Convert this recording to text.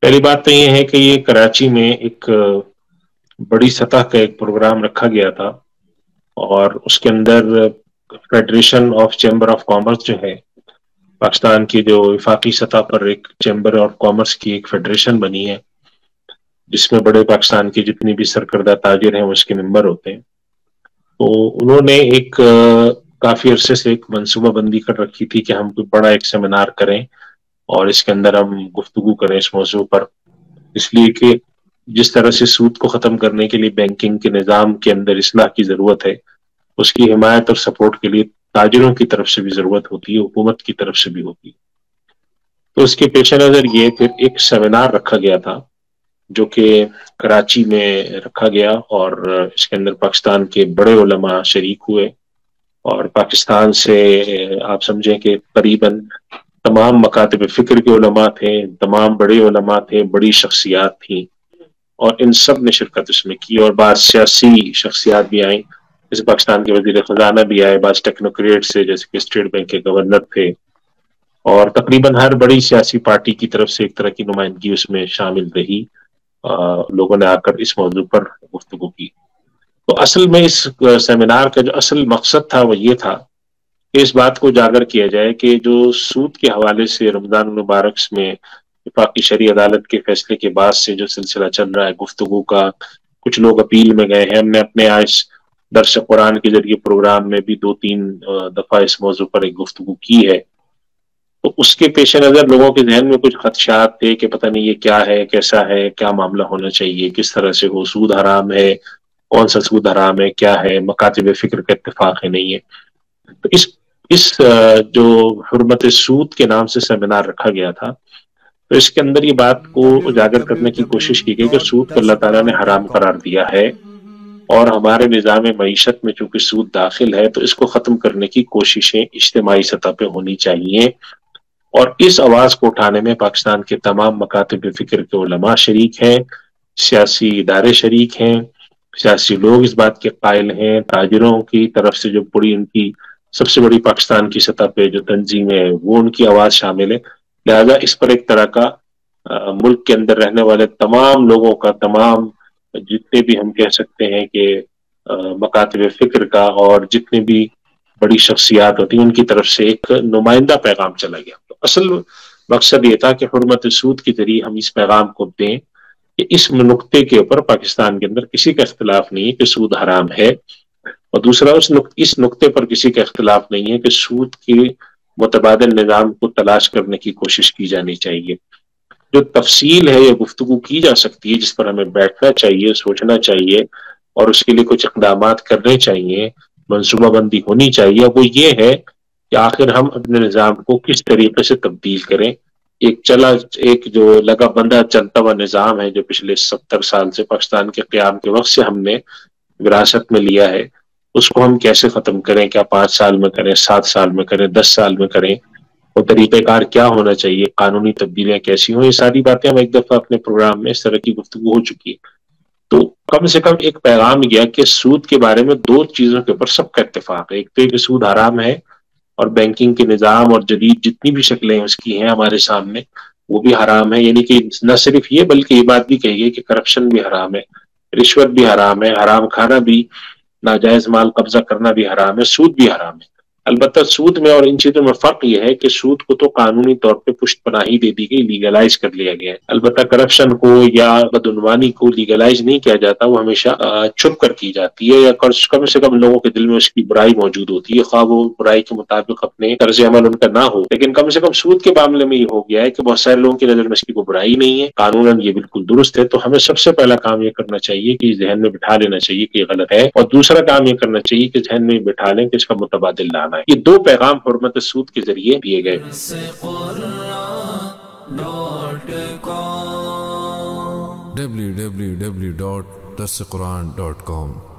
पहली बात तो ये है कि ये कराची में एक बड़ी सतह का एक प्रोग्राम रखा गया था और उसके अंदर federation of chamber of commerce जो है पाकिस्तान की, जो वफाकी सतह पर एक चैम्बर ऑफ कॉमर्स की एक फेडरेशन बनी है जिसमें बड़े पाकिस्तान के जितनी भी सरकर्दा ताजिर हैं वो उसके मेंबर होते हैं। तो उन्होंने एक काफी अरसे से एक मनसूबा बंदी कर रखी थी कि हम कोई बड़ा एक सेमिनार करें और इसके अंदर हम गुफ्तगू करें इस मौजू पर, इसलिए कि जिस तरह से सूद को खत्म करने के लिए बैंकिंग के निज़ाम के अंदर इस्लाह की जरूरत है, उसकी हिमायत और सपोर्ट के लिए ताजिरों की तरफ से भी जरूरत होती है, हुकूमत की तरफ से भी होती है। तो इसके पेश नज़र ये फिर एक सेमिनार रखा गया था जो कि कराची में रखा गया और इसके अंदर पाकिस्तान के बड़े उलमा शरीक हुए और पाकिस्तान से आप समझें कि करीबन तमाम मकातब फ़िक्र के उलमा थे, तमाम बड़े उलमा थे, बड़ी शख्सियात थी और इन सब ने शिरकत इसमें की और बाद सियासी शख्सियात भी आई, जैसे पाकिस्तान के वजीर खजाना भी आए, बाद टेक्नोक्रेट से जैसे कि स्टेट बैंक के गवर्नर थे और तकरीबन हर बड़ी सियासी पार्टी की तरफ से एक तरह की नुमाइंदगी उसमें शामिल रही। लोगों ने आकर इस मौजू पर गुफ्तगू की। तो असल में इस सेमिनार का जो असल मकसद था वो ये था कि इस बात को उजागर किया जाए कि जो सूद के हवाले से रमजान मुबारक में वफाकी शरई अदालत के फैसले के बाद से जो सिलसिला चल रहा है गुफ्तगू का, कुछ लोग अपील में गए हैं, हमने अपने आज दर्स कुरान के जरिए प्रोग्राम में भी 2-3 दफा इस मौजू पर एक गुफ्तगू की है। तो उसके पेश नज़र लोगों के जहन में कुछ खदशात थे कि पता नहीं ये क्या है, कैसा है, क्या मामला होना चाहिए, किस तरह से हो, सूद हराम है, कौन सा सूद हराम है, क्या है, मकातिब फिक्र का इत्तेफाक है, नहीं है। तो इस जो हुर्मत सूद के नाम से सेमिनार रखा गया था, तो इसके अंदर ये बात को उजागर करने की कोशिश की गई कि सूद को अल्लाह ताला ने हराम करार दिया है और हमारे निज़ाम मईशत में चूंकि सूद दाखिल है तो इसको खत्म करने की कोशिशें इज्तिमाई सतह पे होनी चाहिए। और इस आवाज को उठाने में पाकिस्तान के तमाम मकातब फिक्र के उलमा शरीक हैं, सियासी इदारे शरीक हैं, सियासी लोग इस बात के कायल हैं, ताजिरों की तरफ से जो बड़ी उनकी सबसे बड़ी पाकिस्तान की सतह पे जो तंजीमें है वो उनकी आवाज शामिल है। लिहाजा इस पर एक तरह का मुल्क के अंदर रहने वाले तमाम लोगों का, तमाम जितने भी हम कह सकते हैं कि मकातब फिक्र का और जितने भी बड़ी शख्सियात होती हैं उनकी तरफ से एक नुमाइंदा पैगाम चला गया। तो असल मकसद ये था कि हुर्मत सूद के जरिए हम इस पैगाम को दें कि इस नुक्ते के ऊपर पाकिस्तान के अंदर किसी का इख्तलाफ नहीं है कि सूद हराम है, और दूसरा इस नुक्ते पर किसी का इख्तलाफ नहीं है कि सूद के मुतबादिल निज़ाम को तलाश करने की कोशिश की जानी चाहिए। जो तफसील है या गुफ्तगू की जा सकती है जिस पर हमें बैठना चाहिए, सोचना चाहिए और उसके लिए कुछ इक़दामात करने चाहिए, मनसूबाबंदी होनी चाहिए, वो ये है कि आखिर हम अपने निज़ाम को किस तरीके से तब्दील करें। एक जो लगा बंधा चलता हुआ निज़ाम है जो पिछले 70 साल से पाकिस्तान के क़याम के वक्त से हमने विरासत में लिया है, उसको हम कैसे खत्म करें, क्या 5 साल में करें, 7 साल में करें, 10 साल में करें, और तरीक़ेकार क्या होना चाहिए, कानूनी तब्दीलियां कैसी हों, ये सारी बातें हम एक दफा अपने प्रोग्राम में इस तरह की गुफ्तगू हो चुकी है। तो कम से कम एक पैगाम गया कि सूद के बारे में 2 चीजों के ऊपर सबका इत्तेफाक है। एक तो सूद हराम है और बैंकिंग के निज़ाम और जदीद जितनी भी शक्लें उसकी हैं हमारे सामने वो भी हराम है, यानी कि न सिर्फ ये बल्कि ये बात भी कही गई कि करप्शन भी हराम है, रिश्वत भी हराम है, हराम खाना भी, नाजायज माल कब्जा करना भी हराम है, सूद भी हराम है। अलबत्ता सूद में और इन चीजों में फर्क यह है कि सूद को तो कानूनी तौर पे पुष्टपनाही दे दी गई, लीगलाइज कर लिया गया है। अलबत्ता करप्शन को या बदउनवानी को लीगलाइज नहीं किया जाता, वो हमेशा छुप कर की जाती है या कम से कम लोगों के दिल में उसकी बुराई मौजूद होती है, ख्वाह वो बुराई के मुताबिक अपने तर्ज अमल उनका ना हो। लेकिन कम से कम सूद के मामले में ये हो गया है कि बहुत सारे लोगों की नजर में इसकी कोई बुराई नहीं है, कानूनन ये बिल्कुल दुरुस्त है। तो हमें सबसे पहला काम ये करना चाहिए कि जहन में बिठा लेना चाहिए कि ये गलत है, और दूसरा काम ये करना चाहिए कि जहन में बिठा लें कि इसका मुतबादिल लाना है। ये 2 पैगाम हुर्मत सूद के जरिए दिए गए। www.darsequran.com